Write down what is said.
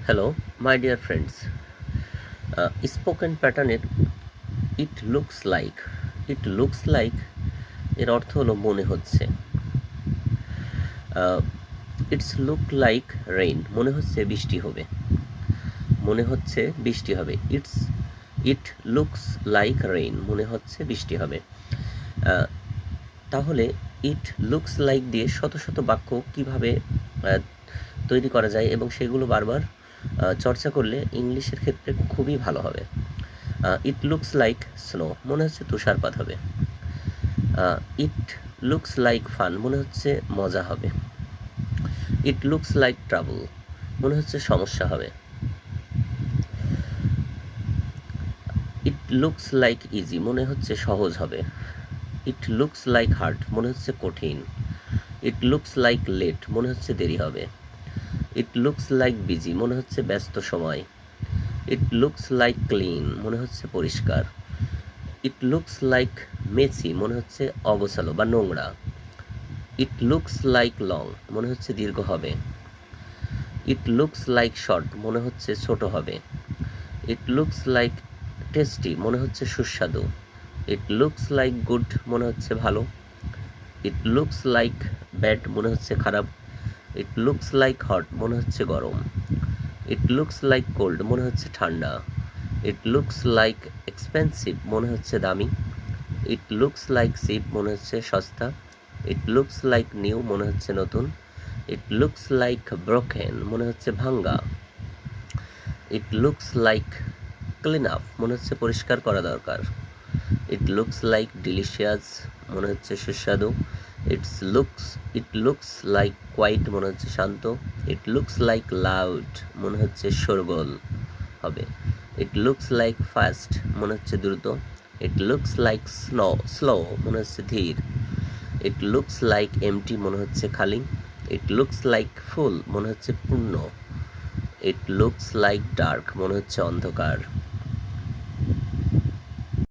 Hello my dear friends, spoken প্যাটার্নের it looks like এর অর্থ হলো মনে হচ্ছে। ইটস লুক লাইক রেইন, মনে হচ্ছে বৃষ্টি হবে। মনে হচ্ছে বৃষ্টি হবে। ইট লুকস লাইক রেইন, মনে হচ্ছে বৃষ্টি হবে। আহ, তাহলে ইট লুকস লাইক দিয়ে শত শত বাক্য কিভাবে আহ, তৈরি করা যায় এবং সেগুলো বারবার চর্চা করলে ইংলিশের ক্ষেত্রে খুবই ভালো হবে। ইট লুকস লাইক স্নো, মনে হচ্ছে তুষারপাত হবে। ইট লুকস লাইক ফান, মনে হচ্ছে মজা হবে। ইট লুকস লাইক ট্রাবল, মনে হচ্ছে সমস্যা হবে। ইট লুকস লাইক ইজি, মনে হচ্ছে সহজ হবে। ইট লুকস লাইক হার্ড, মনে হচ্ছে কঠিন। ইট লুকস লাইক লেট, মনে হচ্ছে দেরি হবে। ইট লুকস লাইক বিজি, মনে হচ্ছে ব্যস্ত সময়। ইট লুকস লাইক ক্লিন, মনে হচ্ছে পরিষ্কার। ইট লুকস লাইক মেসি, মনে হচ্ছে অগোছালো বা নোংরা। ইট লুকস লাইক লং, মনে হচ্ছে দীর্ঘ হবে। ইট লুকস লাইক শর্ট, মনে হচ্ছে ছোট হবে। ইট লুকস লাইক টেস্টি, মনে হচ্ছে সুস্বাদু। ইট লুকস লাইক গুড, মনে হচ্ছে ভালো। ইট লুকস লাইক ব্যাড, মনে হচ্ছে খারাপ। ইট লুকস লাইক হট, মনে হচ্ছে গরম। ইট লুকস লাইক কোল্ড, মনে হচ্ছে ঠান্ডা। ইট লুকস লাইক এক্সপেন্সিভ, মনে হচ্ছে দামি। ইট লুকস লাইক চিপ, মনে হচ্ছে সস্তা। ইট লুকস লাইক নিউ, মনে হচ্ছে নতুন। ইট লুকস লাইক ব্রোকেন, মনে হচ্ছে ভাঙ্গা। It looks like clean up, মনে হচ্ছে পরিষ্কার করা দরকার। ইট লুকস লাইক ডিলিশিয়াস, মনে হচ্ছে সুস্বাদু। ইট লুকস লাইক কোয়াইট, মনে হচ্ছে শান্ত। ইট লুকস লাইক লাউড, মনে হচ্ছে শোরগোল হবে। ইট লুকস লাইক ফাস্ট, মনে হচ্ছে দ্রুত। ইট লুকস লাইক স্লো, মনে হচ্ছে ধীর। ইট লুকস লাইক এমটি, মনে হচ্ছে খালি। ইট লুকস লাইক ফুল, মনে হচ্ছে পূর্ণ। ইট লুকস লাইক ডার্ক, মনে হচ্ছে অন্ধকার।